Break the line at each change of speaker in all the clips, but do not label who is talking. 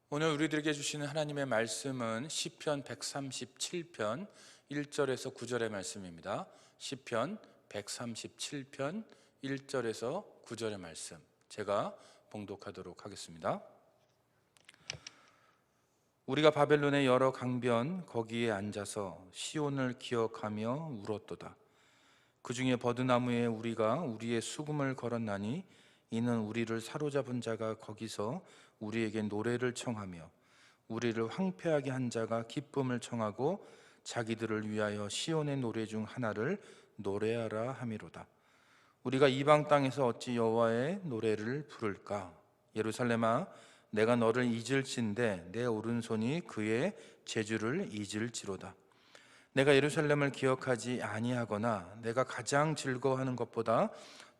오늘 우리들에게 주시는 하나님의 말씀은 시편 137편 1절에서 9절의 말씀입니다. 시편 137편 1절에서 9절의 말씀, 제가 봉독하도록 하겠습니다. 우리가 바벨론의 여러 강변 거기에 앉아서 시온을 기억하며 울었도다. 그 중에 버드나무에 우리가 우리의 수금을 걸었나니 이는 우리를 사로잡은 자가 거기서 우리에게 노래를 청하며 우리를 황폐하게 한 자가 기쁨을 청하고 자기들을 위하여 시온의 노래 중 하나를 노래하라 함이로다. 우리가 이방 땅에서 어찌 여호와의 노래를 부를까? 예루살렘아, 내가 너를 잊을진대 내 오른손이 그의 재주를 잊을지로다. 내가 예루살렘을 기억하지 아니하거나 내가 가장 즐거워하는 것보다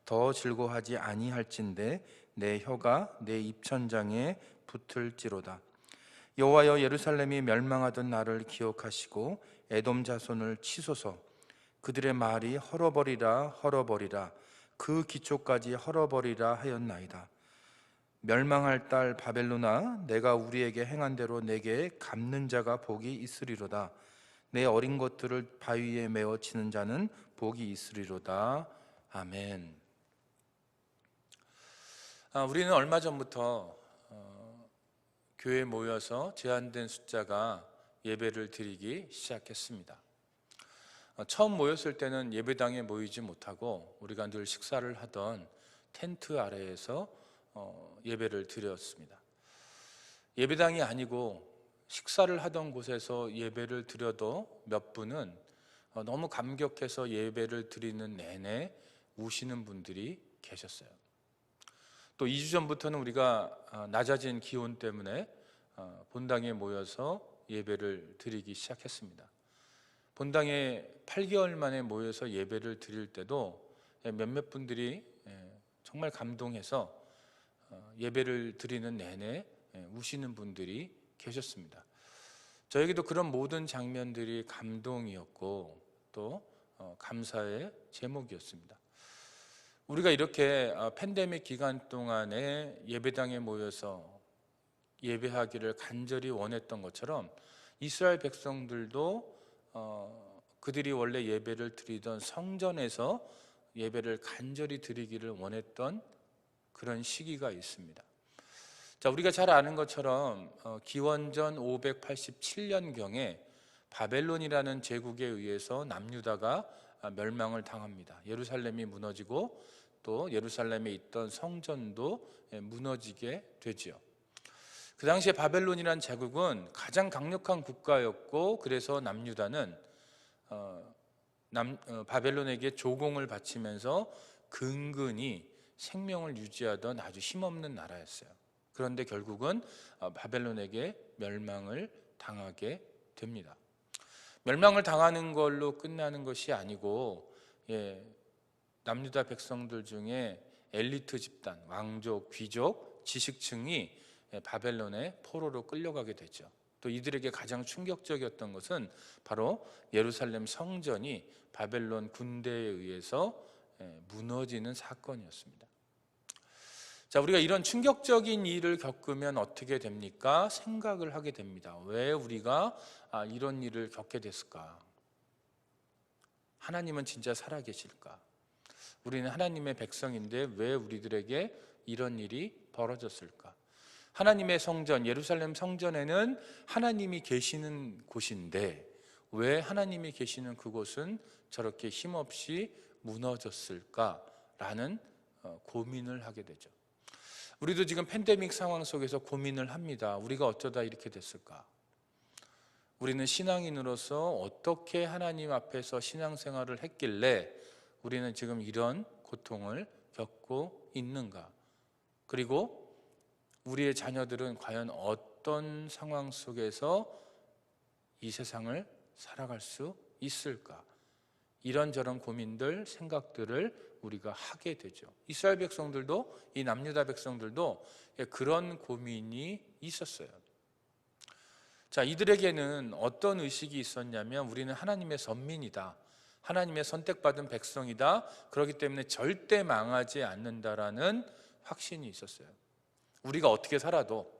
더 즐거워하지 아니할진대 내 혀가 내 입천장에 붙을지로다. 여호와여, 예루살렘이 멸망하던 날을 기억하시고 에돔 자손을 치소서. 그들의 말이 헐어버리라 헐어버리라 그 기초까지 헐어버리라 하였나이다. 멸망할 딸 바벨론아, 내가 우리에게 행한 대로 내게 갚는 자가 복이 있으리로다. 내 어린 것들을 바위에 메어 치는 자는 복이 있으리로다. 아멘. 우리는 얼마 전부터 교회에 모여서 제한된 숫자가 예배를 드리기 시작했습니다. 처음 모였을 때는 예배당에 모이지 못하고 우리가 늘 식사를 하던 텐트 아래에서 예배를 드렸습니다. 예배당이 아니고 식사를 하던 곳에서 예배를 드려도 몇 분은 너무 감격해서 예배를 드리는 내내 우시는 분들이 계셨어요. 또 2주 전부터는 우리가 낮아진 기온 때문에 본당에 모여서 예배를 드리기 시작했습니다. 본당에 8개월 만에 모여서 예배를 드릴 때도 몇몇 분들이 정말 감동해서 예배를 드리는 내내 우시는 분들이 계셨습니다. 저에게도 그런 모든 장면들이 감동이었고 또 감사의 제목이었습니다. 우리가 이렇게 팬데믹 기간 동안에 예배당에 모여서 예배하기를 간절히 원했던 것처럼 이스라엘 백성들도 그들이 원래 예배를 드리던 성전에서 예배를 간절히 드리기를 원했던 그런 시기가 있습니다. 자, 우리가 잘 아는 것처럼 기원전 587년경에 바벨론이라는 제국에 의해서 남유다가 멸망을 당합니다. 예루살렘이 무너지고 또 예루살렘에 있던 성전도 무너지게 되지요. 그 당시에 바벨론이라는 제국은 가장 강력한 국가였고, 그래서 남유다는 바벨론에게 조공을 바치면서 근근히 생명을 유지하던 아주 힘없는 나라였어요. 그런데 결국은 바벨론에게 멸망을 당하게 됩니다. 멸망을 당하는 걸로 끝나는 것이 아니고 남유다 백성들 중에 엘리트 집단, 왕족, 귀족, 지식층이 바벨론의 포로로 끌려가게 되죠. 또 이들에게 가장 충격적이었던 것은 바로 예루살렘 성전이 바벨론 군대에 의해서 무너지는 사건이었습니다. 자, 우리가 이런 충격적인 일을 겪으면 어떻게 됩니까? 생각을 하게 됩니다. 왜 우리가 이런 일을 겪게 됐을까? 하나님은 진짜 살아계실까? 우리는 하나님의 백성인데 왜 우리들에게 이런 일이 벌어졌을까? 하나님의 성전, 예루살렘 성전에는 하나님이 계시는 곳인데 왜 하나님이 계시는 그곳은 저렇게 힘없이 무너졌을까라는 고민을 하게 되죠. 우리도 지금 팬데믹 상황 속에서 고민을 합니다. 우리가 어쩌다 이렇게 됐을까? 우리는 신앙인으로서 어떻게 하나님 앞에서 신앙생활을 했길래 우리는 지금 이런 고통을 겪고 있는가? 그리고 우리의 자녀들은 과연 어떤 상황 속에서 이 세상을 살아갈 수 있을까? 이런저런 고민들, 생각들을 우리가 하게 되죠. 이스라엘 백성들도, 이 남유다 백성들도 그런 고민이 있었어요. 자, 이들에게는 어떤 의식이 있었냐면 우리는 하나님의 선민이다, 하나님의 선택받은 백성이다, 그렇기 때문에 절대 망하지 않는다라는 확신이 있었어요. 우리가 어떻게 살아도,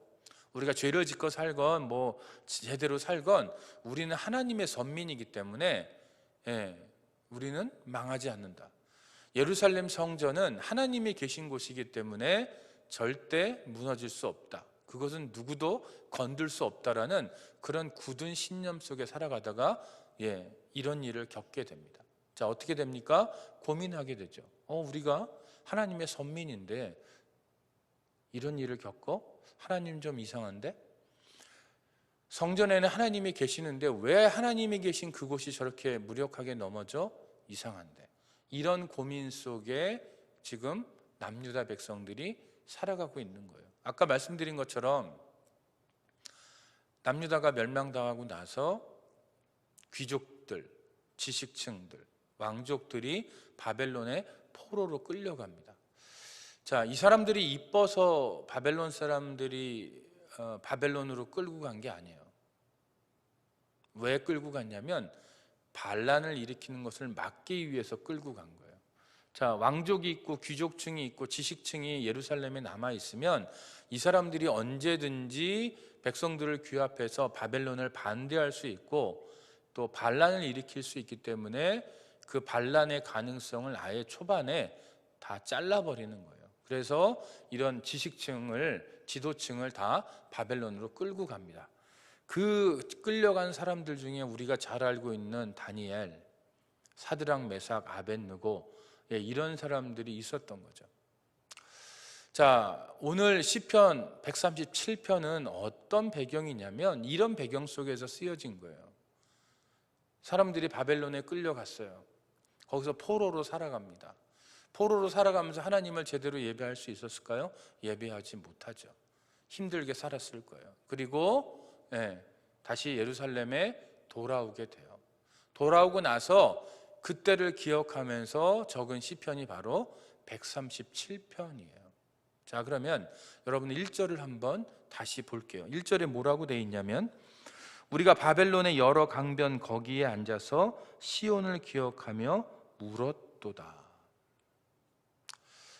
우리가 죄를 짓고 살건 뭐 제대로 살건 우리는 하나님의 선민이기 때문에 우리는 망하지 않는다. 예루살렘 성전은 하나님이 계신 곳이기 때문에 절대 무너질 수 없다. 그것은 누구도 건들 수 없다라는 그런 굳은 신념 속에 살아가다가 이런 일을 겪게 됩니다. 자, 어떻게 됩니까? 고민하게 되죠. 우리가 하나님의 선민인데 이런 일을 겪어? 하나님 좀 이상한데? 성전에는 하나님이 계시는데 왜 하나님이 계신 그곳이 저렇게 무력하게 넘어져? 이상한데. 이런 고민 속에 지금 남유다 백성들이 살아가고 있는 거예요. 아까 말씀드린 것처럼 남유다가 멸망당하고 나서 귀족들, 지식층들, 왕족들이 바벨론의 포로로 끌려갑니다. 자, 이 사람들이 이뻐서 바벨론 사람들이 바벨론으로 끌고 간 게 아니에요. 왜 끌고 갔냐면 반란을 일으키는 것을 막기 위해서 끌고 간 거예요. 자, 왕족이 있고 귀족층이 있고 지식층이 예루살렘에 남아 있으면 이 사람들이 언제든지 백성들을 규합해서 바벨론을 반대할 수 있고 또 반란을 일으킬 수 있기 때문에 그 반란의 가능성을 아예 초반에 다 잘라버리는 거예요. 그래서 이런 지식층을, 지도층을 다 바벨론으로 끌고 갑니다. 그 끌려간 사람들 중에 우리가 잘 알고 있는 다니엘, 사드락, 메삭, 아벳느고, 이런 사람들이 있었던 거죠. 자, 오늘 시편 137편은 어떤 배경이냐면 이런 배경 속에서 쓰여진 거예요. 사람들이 바벨론에 끌려갔어요. 거기서 포로로 살아갑니다. 포로로 살아가면서 하나님을 제대로 예배할 수 있었을까요? 예배하지 못하죠. 힘들게 살았을 거예요. 그리고 다시 예루살렘에 돌아오게 돼요. 돌아오고 나서 그때를 기억하면서 적은 시편이 바로 137편이에요. 자, 그러면 여러분 1절을 한번 다시 볼게요. 1절에 뭐라고 되어 있냐면 우리가 바벨론의 여러 강변 거기에 앉아서 시온을 기억하며 울었도다.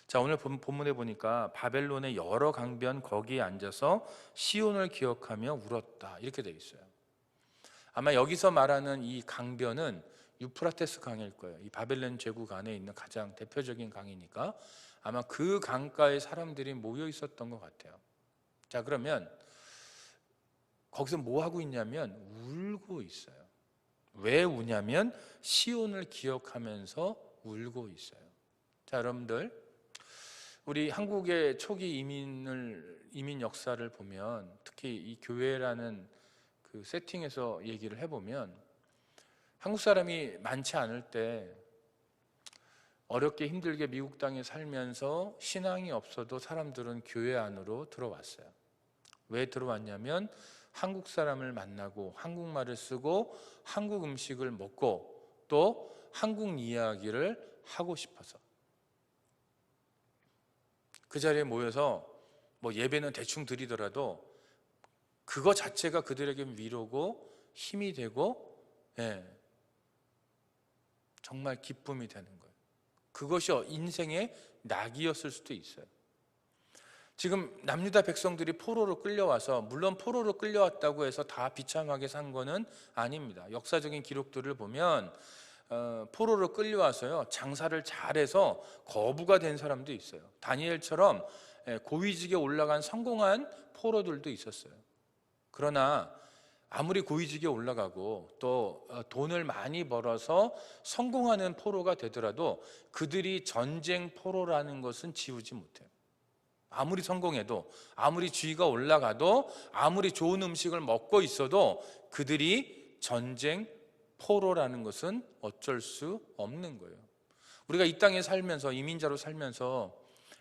자, 오늘 본문에 보니까 바벨론의 여러 강변 거기에 앉아서 시온을 기억하며 울었다 이렇게 되어 있어요. 아마 여기서 말하는 이 강변은 유프라테스 강일 거예요. 이 바벨론 제국 안에 있는 가장 대표적인 강이니까 아마 그 강가에 사람들이 모여 있었던 것 같아요. 자, 그러면 거기서 뭐 하고 있냐면 울고 있어요. 왜 우냐면 시온을 기억하면서 울고 있어요. 자, 여러분들, 우리 한국의 초기 이민 역사를 보면 특히 이 교회라는 그 세팅에서 얘기를 해보면 한국 사람이 많지 않을 때 어렵게 힘들게 미국 땅에 살면서 신앙이 없어도 사람들은 교회 안으로 들어왔어요. 왜 들어왔냐면 한국 사람을 만나고 한국말을 쓰고 한국 음식을 먹고 또 한국 이야기를 하고 싶어서 그 자리에 모여서 뭐 예배는 대충 드리더라도 그거 자체가 그들에게 위로고 힘이 되고 정말 기쁨이 되는 거예요. 그것이 인생의 낙이었을 수도 있어요. 지금 남유다 백성들이 포로로 끌려와서 물론 포로로 끌려왔다고 해서 다 비참하게 산 거는 아닙니다. 역사적인 기록들을 보면 포로로 끌려와서요 장사를 잘해서 거부가 된 사람도 있어요. 다니엘처럼 고위직에 올라간 성공한 포로들도 있었어요. 그러나 아무리 고위직에 올라가고 또 돈을 많이 벌어서 성공하는 포로가 되더라도 그들이 전쟁 포로라는 것은 지우지 못해요. 아무리 성공해도 아무리 지위가 올라가도 아무리 좋은 음식을 먹고 있어도 그들이 전쟁 포로라는 것은 어쩔 수 없는 거예요. 우리가 이 땅에 살면서 이민자로 살면서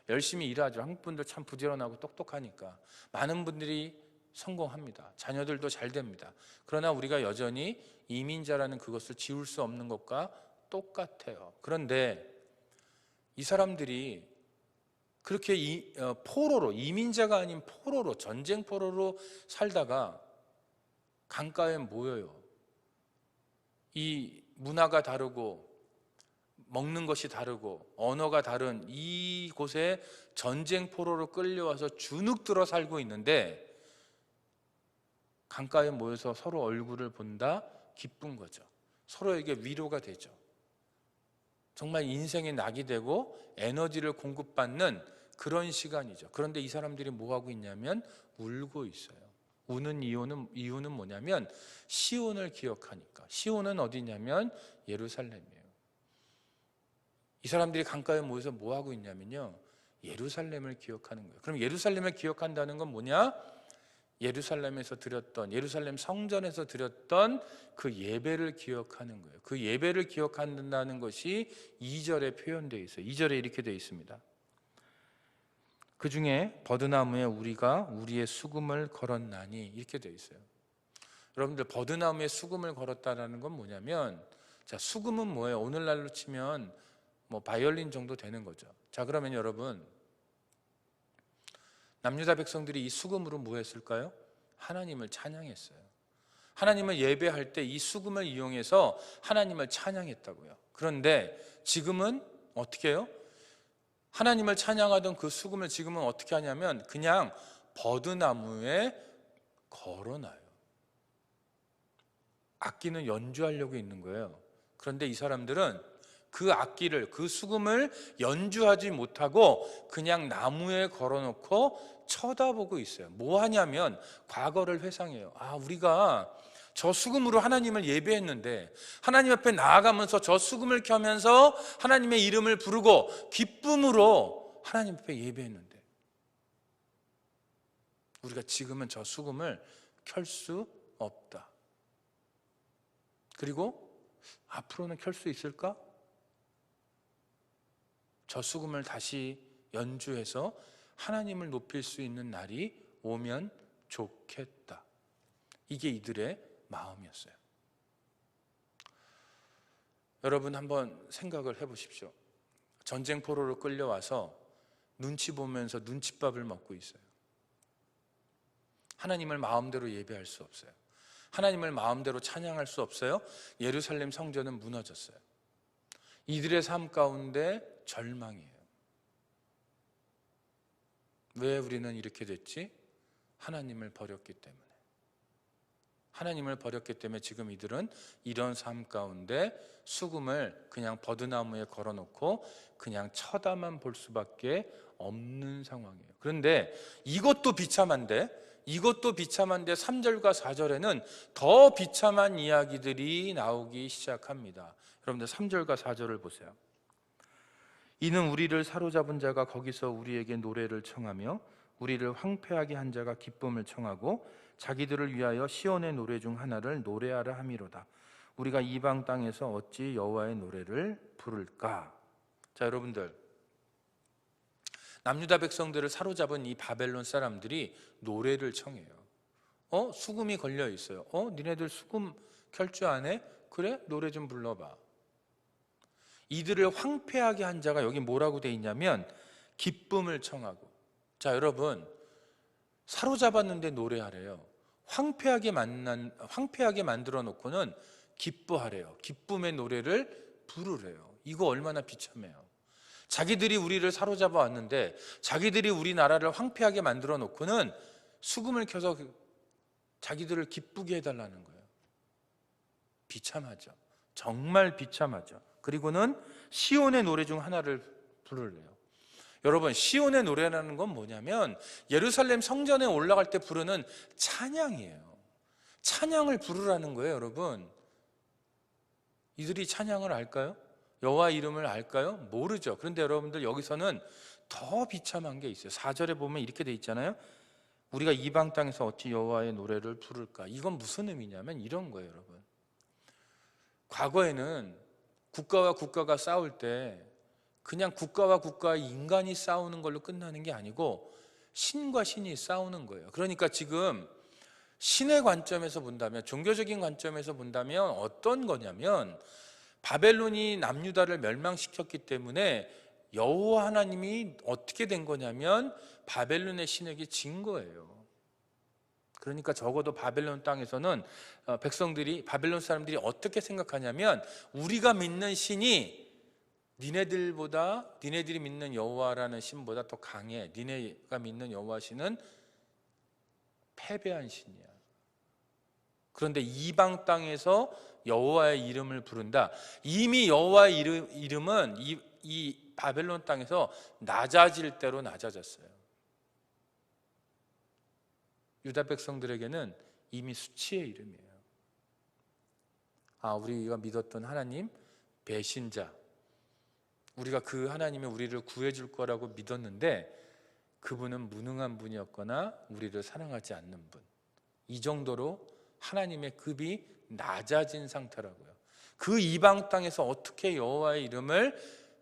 열심히 일하죠. 한국 분들 참 부지런하고 똑똑하니까 많은 분들이 성공합니다. 자녀들도 잘 됩니다. 그러나 우리가 여전히 이민자라는 그것을 지울 수 없는 것과 똑같아요. 그런데 이 사람들이 그렇게 포로로, 이민자가 아닌 포로로, 전쟁 포로로 살다가 강가에 모여요. 이 문화가 다르고 먹는 것이 다르고 언어가 다른 이곳에 전쟁 포로로 끌려와서 주눅 들어 살고 있는데 강가에 모여서 서로 얼굴을 본다, 기쁜 거죠. 서로에게 위로가 되죠. 정말 인생의 낙이 되고 에너지를 공급받는 그런 시간이죠. 그런데 이 사람들이 뭐 하고 있냐면 울고 있어요. 우는 이유는 뭐냐면 시온을 기억하니까. 시온은 어디냐면 예루살렘이에요. 이 사람들이 강가에 모여서 뭐 하고 있냐면요, 예루살렘을 기억하는 거예요. 그럼 예루살렘을 기억한다는 건 뭐냐? 예루살렘 성전에서 드렸던 그 예배를 기억하는 거예요. 그 예배를 기억한다는 것이 2절에 표현되어 있어요. 2절에 이렇게 되어 있습니다. 그 중에 버드나무에 우리가 우리의 수금을 걸었나니, 이렇게 되어 있어요. 여러분들, 버드나무에 수금을 걸었다는 건 뭐냐면, 자, 수금은 뭐예요? 오늘날로 치면 뭐 바이올린 정도 되는 거죠. 자, 그러면 여러분, 남유다 백성들이 이 수금으로 뭐 했을까요? 하나님을 찬양했어요. 하나님을 예배할 때 이 수금을 이용해서 하나님을 찬양했다고요. 그런데 지금은 어떻게 해요? 하나님을 찬양하던 그 수금을 지금은 어떻게 하냐면 그냥 버드나무에 걸어놔요. 악기는 연주하려고 있는 거예요. 그런데 이 사람들은 그 악기를, 그 수금을 연주하지 못하고 그냥 나무에 걸어놓고 쳐다보고 있어요. 뭐 하냐면 과거를 회상해요. 우리가 저 수금으로 하나님을 예배했는데, 하나님 앞에 나아가면서 저 수금을 켜면서 하나님의 이름을 부르고 기쁨으로 하나님 앞에 예배했는데, 우리가 지금은 저 수금을 켤 수 없다. 그리고 앞으로는 켤 수 있을까? 저 수금을 다시 연주해서 하나님을 높일 수 있는 날이 오면 좋겠다. 이게 이들의 마음이었어요. 여러분, 한번 생각을 해보십시오. 전쟁 포로로 끌려와서 눈치 보면서 눈칫밥을 먹고 있어요. 하나님을 마음대로 예배할 수 없어요. 하나님을 마음대로 찬양할 수 없어요. 예루살렘 성전은 무너졌어요. 이들의 삶 가운데 절망이에요. 왜 우리는 이렇게 됐지? 하나님을 버렸기 때문에. 하나님을 버렸기 때문에 지금 이들은 이런 삶 가운데 수금을 그냥 버드나무에 걸어놓고 그냥 쳐다만 볼 수밖에 없는 상황이에요. 그런데 이것도 비참한데 3절과 4절에는 더 비참한 이야기들이 나오기 시작합니다. 여러분들 3절과 4절을 보세요. 이는 우리를 사로잡은 자가 거기서 우리에게 노래를 청하며 우리를 황폐하게 한 자가 기쁨을 청하고 자기들을 위하여 시온의 노래 중 하나를 노래하라 함이로다. 우리가 이방 땅에서 어찌 여호와의 노래를 부를까? 자, 여러분들, 남유다 백성들을 사로잡은 이 바벨론 사람들이 노래를 청해요. 수금이 걸려 있어요. 니네들 수금 켤 줄 아네? 그래? 노래 좀 불러봐. 이들을 황폐하게 한 자가 여기 뭐라고 돼 있냐면 기쁨을 청하고. 자, 여러분, 사로잡았는데 노래하래요. 황폐하게 만들어 놓고는 기뻐하래요. 기쁨의 노래를 부르래요. 이거 얼마나 비참해요. 자기들이 우리를 사로잡아 왔는데, 자기들이 우리나라를 황폐하게 만들어 놓고는 수금을 켜서 자기들을 기쁘게 해달라는 거예요. 비참하죠. 정말 비참하죠. 그리고는 시온의 노래 중 하나를 부르래요. 여러분, 시온의 노래라는 건 뭐냐면 예루살렘 성전에 올라갈 때 부르는 찬양이에요. 찬양을 부르라는 거예요. 여러분, 이들이 찬양을 알까요? 여호와 이름을 알까요? 모르죠. 그런데 여러분들, 여기서는 더 비참한 게 있어요. 4절에 보면 이렇게 돼 있잖아요. 우리가 이방 땅에서 어찌 여호와의 노래를 부를까? 이건 무슨 의미냐면 이런 거예요. 여러분, 과거에는 국가와 국가가 싸울 때 그냥 국가와 국가의 인간이 싸우는 걸로 끝나는 게 아니고 신과 신이 싸우는 거예요. 그러니까 지금 신의 관점에서 본다면, 종교적인 관점에서 본다면 어떤 거냐면, 바벨론이 남유다를 멸망시켰기 때문에 여호와 하나님이 어떻게 된 거냐면 바벨론의 신에게 진 거예요. 그러니까 적어도 바벨론 땅에서는 바벨론 사람들이 어떻게 생각하냐면, 우리가 믿는 신이 니네들이 믿는 여호와라는 신보다 더 강해. 니네가 믿는 여호와 신은 패배한 신이야. 그런데 이방 땅에서 여호와의 이름을 부른다. 이미 여호와의 이름은 이 바벨론 땅에서 낮아질 대로 낮아졌어요. 유다 백성들에게는 이미 수치의 이름이에요. 우리가 믿었던 하나님 배신자, 우리가 그 하나님이 우리를 구해줄 거라고 믿었는데 그분은 무능한 분이었거나 우리를 사랑하지 않는 분, 이 정도로 하나님의 급이 낮아진 상태라고요. 그 이방 땅에서 어떻게 여호와의 이름을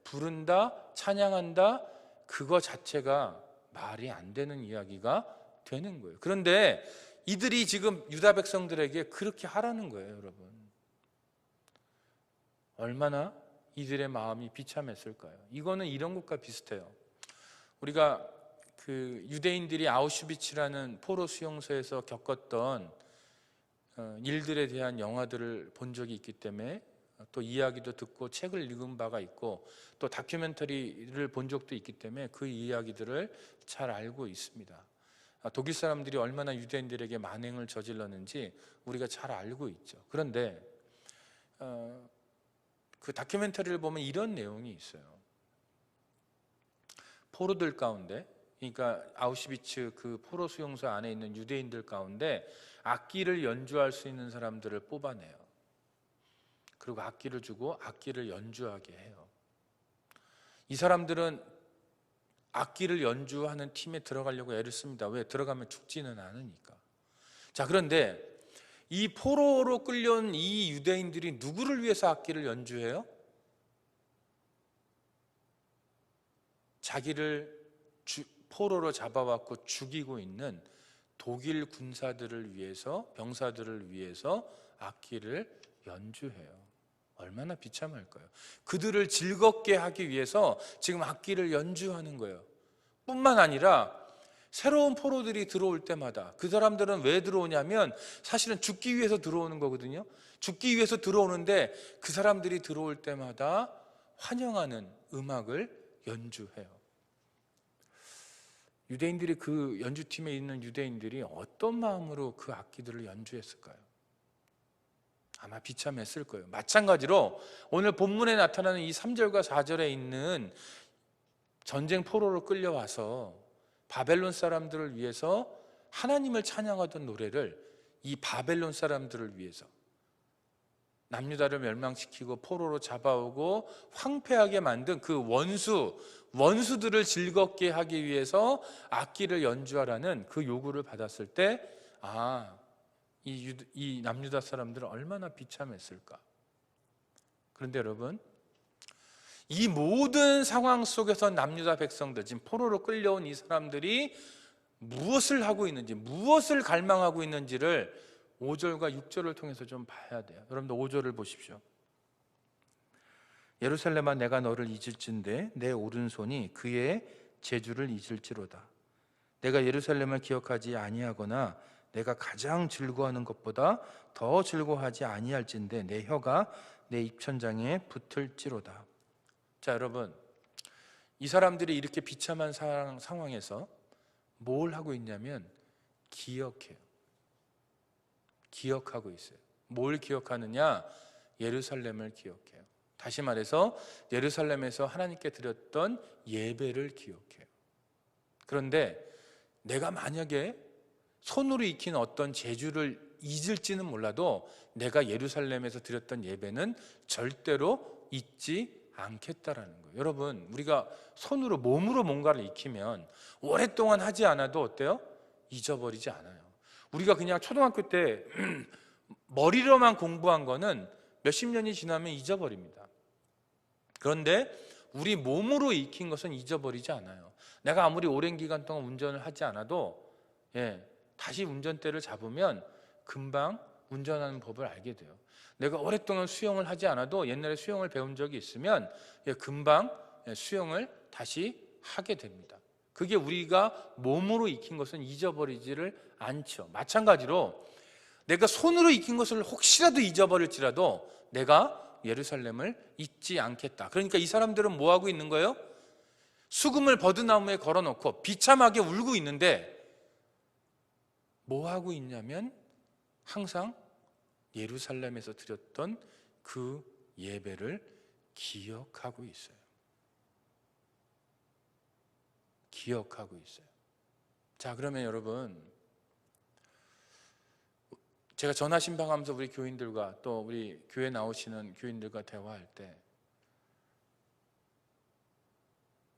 부른다, 찬양한다, 그거 자체가 말이 안 되는 이야기가 되는 거예요. 그런데 이들이 지금 유다 백성들에게 그렇게 하라는 거예요. 여러분, 얼마나 이들의 마음이 비참했을까요? 이거는 이런 것과 비슷해요. 우리가 그 유대인들이 아우슈비츠라는 포로 수용소에서 겪었던 일들에 대한 영화들을 본 적이 있기 때문에, 또 이야기도 듣고 책을 읽은 바가 있고, 또 다큐멘터리를 본 적도 있기 때문에 그 이야기들을 잘 알고 있습니다. 독일 사람들이 얼마나 유대인들에게 만행을 저질렀는지 우리가 잘 알고 있죠. 그런데 그 다큐멘터리를 보면 이런 내용이 있어요. 포로들 가운데, 그러니까 아우슈비츠 그 포로 수용소 안에 있는 유대인들 가운데 악기를 연주할 수 있는 사람들을 뽑아내요. 그리고 악기를 주고 악기를 연주하게 해요. 이 사람들은 악기를 연주하는 팀에 들어가려고 애를 씁니다. 왜? 들어가면 죽지는 않으니까. 자, 그런데 이 포로로 끌려온 이 유대인들이 누구를 위해서 악기를 연주해요? 자기를 포로로 잡아왔고 죽이고 있는 독일 군사들을 위해서, 병사들을 위해서 악기를 연주해요. 얼마나 비참할까요? 그들을 즐겁게 하기 위해서 지금 악기를 연주하는 거예요. 뿐만 아니라 새로운 포로들이 들어올 때마다, 그 사람들은 왜 들어오냐면 사실은 죽기 위해서 들어오는 거거든요. 죽기 위해서 들어오는데 그 사람들이 들어올 때마다 환영하는 음악을 연주해요. 유대인들이, 그 연주팀에 있는 유대인들이 어떤 마음으로 그 악기들을 연주했을까요? 아마 비참했을 거예요. 마찬가지로 오늘 본문에 나타나는 이 3절과 4절에 있는 전쟁 포로로 끌려와서 바벨론 사람들을 위해서 하나님을 찬양하던 노래를 이 바벨론 사람들을 위해서, 남유다를 멸망시키고 포로로 잡아오고 황폐하게 만든 그 원수들을 즐겁게 하기 위해서 악기를 연주하라는 그 요구를 받았을 때, 이 남유다 사람들은 얼마나 비참했을까. 그런데 여러분, 이 모든 상황 속에서 남유다 백성들, 지금 포로로 끌려온 이 사람들이 무엇을 하고 있는지, 무엇을 갈망하고 있는지를 5절과 6절을 통해서 좀 봐야 돼요. 여러분들 5절을 보십시오. 예루살렘아, 내가 너를 잊을진데 내 오른손이 그의 재주를 잊을지로다. 내가 예루살렘을 기억하지 아니하거나 내가 가장 즐거워하는 것보다 더 즐거워하지 아니할진데 내 혀가 내 입천장에 붙을지로다. 자, 여러분, 이 사람들이 이렇게 비참한 상황에서 뭘 하고 있냐면 기억해요. 기억하고 있어요. 뭘 기억하느냐? 예루살렘을 기억해요. 다시 말해서 예루살렘에서 하나님께 드렸던 예배를 기억해요. 그런데 내가 만약에 손으로 익힌 어떤 재주를 잊을지는 몰라도 내가 예루살렘에서 드렸던 예배는 절대로 잊지 않겠다라는 거예요. 여러분, 우리가 손으로, 몸으로 뭔가를 익히면 오랫동안 하지 않아도 어때요? 잊어버리지 않아요. 우리가 그냥 초등학교 때 머리로만 공부한 거는 몇십 년이 지나면 잊어버립니다. 그런데 우리 몸으로 익힌 것은 잊어버리지 않아요. 내가 아무리 오랜 기간 동안 운전을 하지 않아도 다시 운전대를 잡으면 금방 운전하는 법을 알게 돼요. 내가 오랫동안 수영을 하지 않아도 옛날에 수영을 배운 적이 있으면 금방 수영을 다시 하게 됩니다. 그게 우리가 몸으로 익힌 것은 잊어버리지를 않죠. 마찬가지로 내가 손으로 익힌 것을 혹시라도 잊어버릴지라도 내가 예루살렘을 잊지 않겠다. 그러니까 이 사람들은 뭐 하고 있는 거예요? 수금을 버드나무에 걸어놓고 비참하게 울고 있는데 뭐 하고 있냐면 항상 예루살렘에서 드렸던 그 예배를 기억하고 있어요. 기억하고 있어요. 자, 그러면 여러분, 제가 전화 신방하면서 우리 교인들과 또 우리 교회 나오시는 교인들과 대화할 때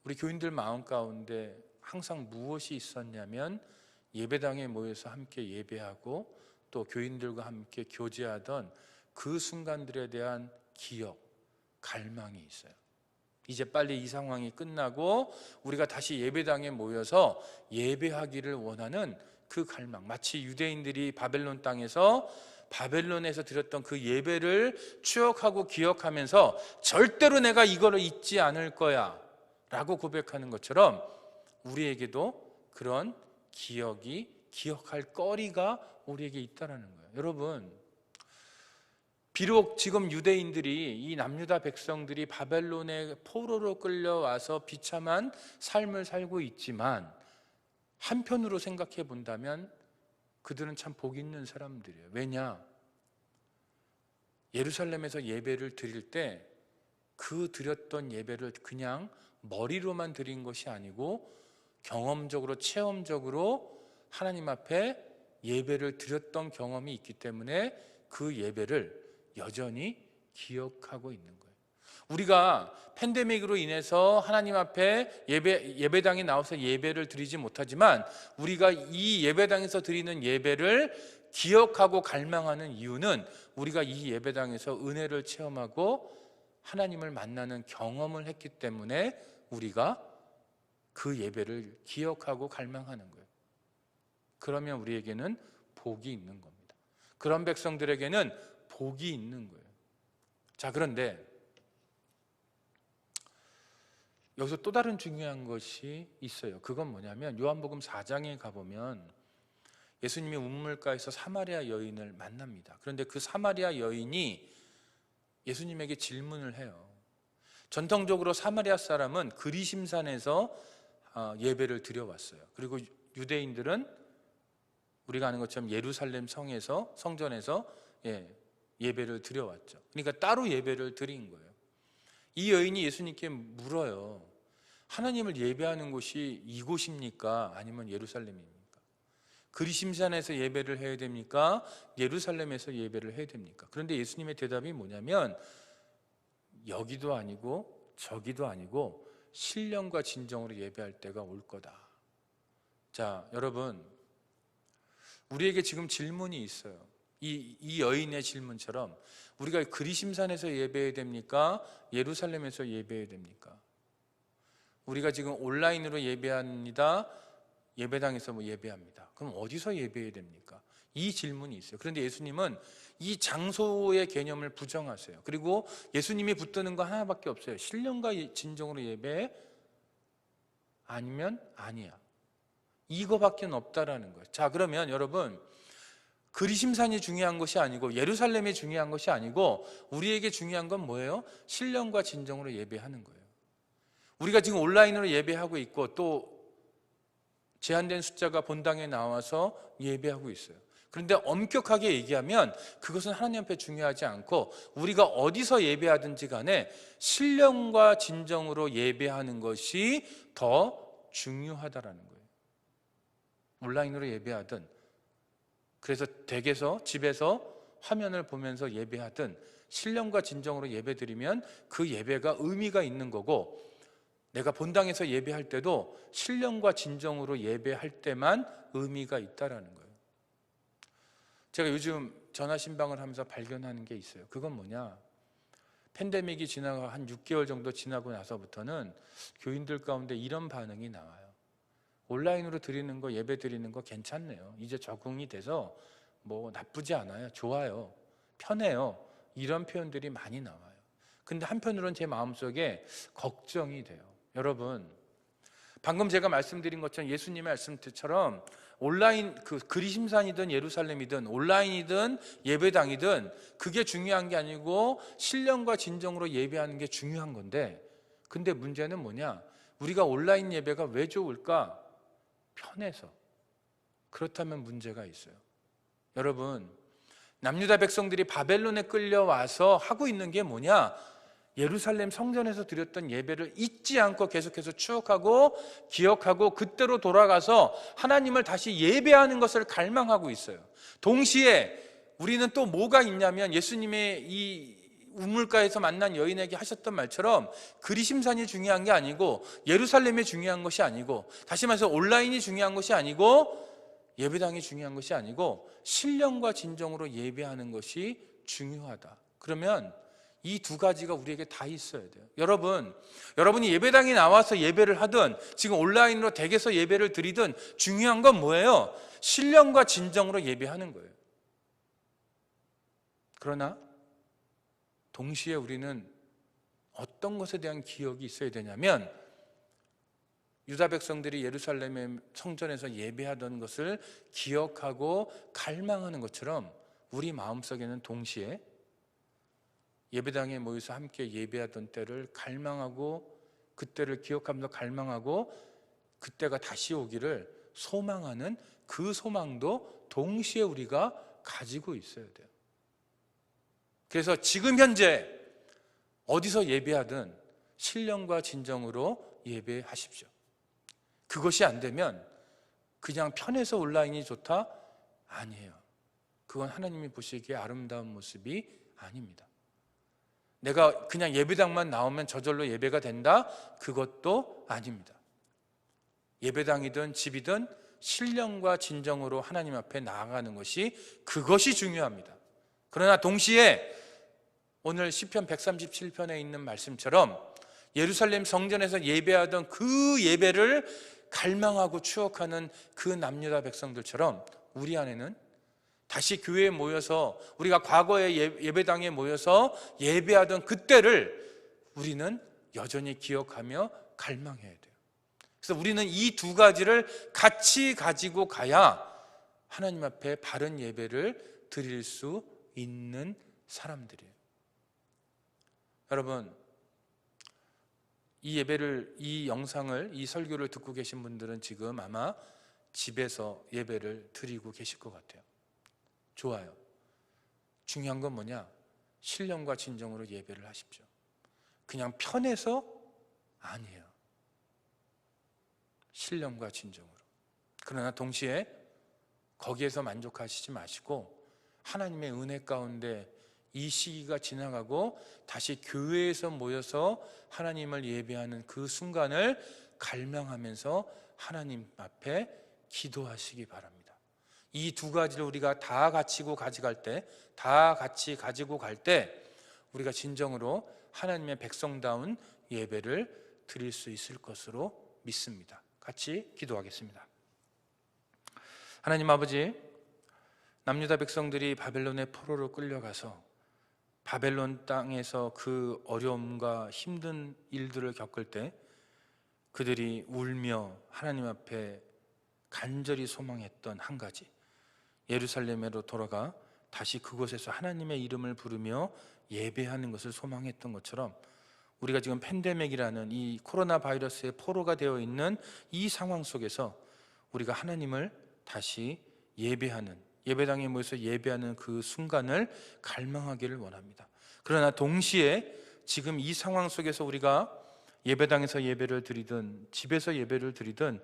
우리 교인들 마음 가운데 항상 무엇이 있었냐면 예배당에 모여서 함께 예배하고 또 교인들과 함께 교제하던 그 순간들에 대한 기억, 갈망이 있어요. 이제 빨리 이 상황이 끝나고 우리가 다시 예배당에 모여서 예배하기를 원하는 그 갈망, 마치 유대인들이 바벨론에서 드렸던 그 예배를 추억하고 기억하면서 절대로 내가 이거를 잊지 않을 거야 라고 고백하는 것처럼 우리에게도 그런 기억할 거리가 우리에게 있다는 거예요. 여러분, 비록 지금 유대인들이, 이 남유다 백성들이 바벨론의 포로로 끌려와서 비참한 삶을 살고 있지만 한편으로 생각해 본다면 그들은 참 복 있는 사람들이에요. 왜냐? 예루살렘에서 예배를 드릴 때 그 드렸던 예배를 그냥 머리로만 드린 것이 아니고 경험적으로, 체험적으로 하나님 앞에 예배를 드렸던 경험이 있기 때문에 그 예배를 여전히 기억하고 있는 거예요. 우리가 팬데믹으로 인해서 하나님 앞에 예배당에 나와서 예배를 드리지 못하지만 우리가 이 예배당에서 드리는 예배를 기억하고 갈망하는 이유는 우리가 이 예배당에서 은혜를 체험하고 하나님을 만나는 경험을 했기 때문에 우리가 그 예배를 기억하고 갈망하는 거예요. 그러면 우리에게는 복이 있는 겁니다. 그런 백성들에게는 복이 있는 거예요. 자, 그런데 여기서 또 다른 중요한 것이 있어요. 그건 뭐냐면 요한복음 4장에 가보면 예수님이 우물가에서 사마리아 여인을 만납니다. 그런데 그 사마리아 여인이 예수님에게 질문을 해요. 전통적으로 사마리아 사람은 그리심산에서 예배를 드려왔어요. 그리고 유대인들은 우리가 아는 것처럼 예루살렘 성전에서 예배를 드려왔죠. 그러니까 따로 예배를 드린 거예요. 이 여인이 예수님께 물어요. 하나님을 예배하는 곳이 이곳입니까? 아니면 예루살렘입니까? 그리심산에서 예배를 해야 됩니까? 예루살렘에서 예배를 해야 됩니까? 그런데 예수님의 대답이 뭐냐면 여기도 아니고 저기도 아니고 신령과 진정으로 예배할 때가 올 거다. 자, 여러분, 우리에게 지금 질문이 있어요. 이 여인의 질문처럼 우리가 그리심산에서 예배해야 됩니까? 예루살렘에서 예배해야 됩니까? 우리가 지금 온라인으로 예배합니다. 예배당에서 예배합니다. 그럼 어디서 예배해야 됩니까? 이 질문이 있어요. 그런데 예수님은 이 장소의 개념을 부정하세요. 그리고 예수님이 붙드는 거 하나밖에 없어요. 신령과 진정으로 예배해? 아니면 아니야. 이거밖에 없다라는 거예요. 자, 그러면 여러분, 그리심산이 중요한 것이 아니고 예루살렘이 중요한 것이 아니고 우리에게 중요한 건 뭐예요? 신령과 진정으로 예배하는 거예요. 우리가 지금 온라인으로 예배하고 있고 또 제한된 숫자가 본당에 나와서 예배하고 있어요. 그런데 엄격하게 얘기하면 그것은 하나님 앞에 중요하지 않고 우리가 어디서 예배하든지 간에 신령과 진정으로 예배하는 것이 더 중요하다라는 거예요. 온라인으로 예배하든 그래서 댁에서 집에서 화면을 보면서 예배하든 신령과 진정으로 예배드리면 그 예배가 의미가 있는 거고 내가 본당에서 예배할 때도 신령과 진정으로 예배할 때만 의미가 있다라는 거예요. 제가 요즘 전화 신방을 하면서 발견하는 게 있어요. 그건 뭐냐? 팬데믹이 지나가 한 6개월 정도 지나고 나서부터는 교인들 가운데 이런 반응이 나와요. 온라인으로 드리는 거, 예배 드리는 거 괜찮네요. 이제 적응이 돼서 뭐 나쁘지 않아요. 좋아요. 편해요. 이런 표현들이 많이 나와요. 근데 한편으로는 제 마음속에 걱정이 돼요. 여러분, 방금 제가 말씀드린 것처럼 예수님의 말씀처럼 온라인 그리심산이든 예루살렘이든 온라인이든 예배당이든 그게 중요한 게 아니고 신령과 진정으로 예배하는 게 중요한 건데 근데 문제는 뭐냐? 우리가 온라인 예배가 왜 좋을까? 편해서. 그렇다면 문제가 있어요. 여러분, 남유다 백성들이 바벨론에 끌려와서 하고 있는 게 뭐냐? 예루살렘 성전에서 드렸던 예배를 잊지 않고 계속해서 추억하고 기억하고 그때로 돌아가서 하나님을 다시 예배하는 것을 갈망하고 있어요. 동시에 우리는 또 뭐가 있냐면, 예수님의 이 우물가에서 만난 여인에게 하셨던 말처럼 그리심산이 중요한 게 아니고, 예루살렘이 중요한 것이 아니고, 다시 말해서 온라인이 중요한 것이 아니고, 예배당이 중요한 것이 아니고, 신령과 진정으로 예배하는 것이 중요하다. 그러면 이 두 가지가 우리에게 다 있어야 돼요. 여러분이 예배당에 나와서 예배를 하든 지금 온라인으로 댁에서 예배를 드리든 중요한 건 뭐예요? 신령과 진정으로 예배하는 거예요. 그러나 동시에 우리는 어떤 것에 대한 기억이 있어야 되냐면, 유다 백성들이 예루살렘의 성전에서 예배하던 것을 기억하고 갈망하는 것처럼 우리 마음속에는 동시에 예배당에 모여서 함께 예배하던 때를 갈망하고, 그때를 기억하면서 갈망하고, 그때가 다시 오기를 소망하는 그 소망도 동시에 우리가 가지고 있어야 돼요. 그래서 지금 현재 어디서 예배하든 신령과 진정으로 예배하십시오. 그것이 안 되면 그냥 편해서 온라인이 좋다? 아니에요. 그건 하나님이 보시기에 아름다운 모습이 아닙니다. 내가 그냥 예배당만 나오면 저절로 예배가 된다? 그것도 아닙니다. 예배당이든 집이든 신령과 진정으로 하나님 앞에 나아가는 것이, 그것이 중요합니다. 그러나 동시에 오늘 시편 137편에 있는 말씀처럼 예루살렘 성전에서 예배하던 그 예배를 갈망하고 추억하는 그 남유다 백성들처럼 우리 안에는 다시 교회에 모여서, 우리가 과거에 예배당에 모여서 예배하던 그때를 우리는 여전히 기억하며 갈망해야 돼요. 그래서 우리는 이 두 가지를 같이 가지고 가야 하나님 앞에 바른 예배를 드릴 수 있는 사람들이에요. 여러분, 이 영상을, 이 설교를 듣고 계신 분들은 지금 아마 집에서 예배를 드리고 계실 것 같아요. 좋아요. 중요한 건 뭐냐? 신령과 진정으로 예배를 하십시오. 그냥 편해서 아니에요. 신령과 진정으로. 그러나 동시에 거기에서 만족하시지 마시고, 하나님의 은혜 가운데 이 시기가 지나가고 다시 교회에서 모여서 하나님을 예배하는 그 순간을 갈망하면서 하나님 앞에 기도하시기 바랍니다. 이 두 가지를 우리가 다 같이 가져갈 때 우리가 진정으로 하나님의 백성다운 예배를 드릴 수 있을 것으로 믿습니다. 같이 기도하겠습니다. 하나님 아버지, 남유다 백성들이 바벨론의 포로로 끌려가서 바벨론 땅에서 그 어려움과 힘든 일들을 겪을 때 그들이 울며 하나님 앞에 간절히 소망했던 한 가지, 예루살렘으로 돌아가 다시 그곳에서 하나님의 이름을 부르며 예배하는 것을 소망했던 것처럼, 우리가 지금 팬데믹이라는 이 코로나 바이러스의 포로가 되어 있는 이 상황 속에서 우리가 하나님을 다시 예배당에 모여서 예배하는 그 순간을 갈망하기를 원합니다. 그러나 동시에 지금 이 상황 속에서 우리가 예배당에서 예배를 드리든 집에서 예배를 드리든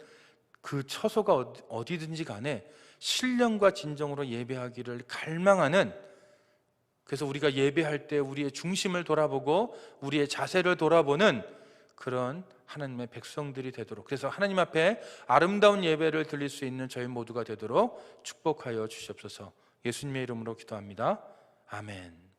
그 처소가 어디든지 간에 신령과 진정으로 예배하기를 갈망하는, 그래서 우리가 예배할 때 우리의 중심을 돌아보고 우리의 자세를 돌아보는 그런 하나님의 백성들이 되도록, 그래서 하나님 앞에 아름다운 예배를 드릴 수 있는 저희 모두가 되도록 축복하여 주시옵소서. 예수님의 이름으로 기도합니다. 아멘.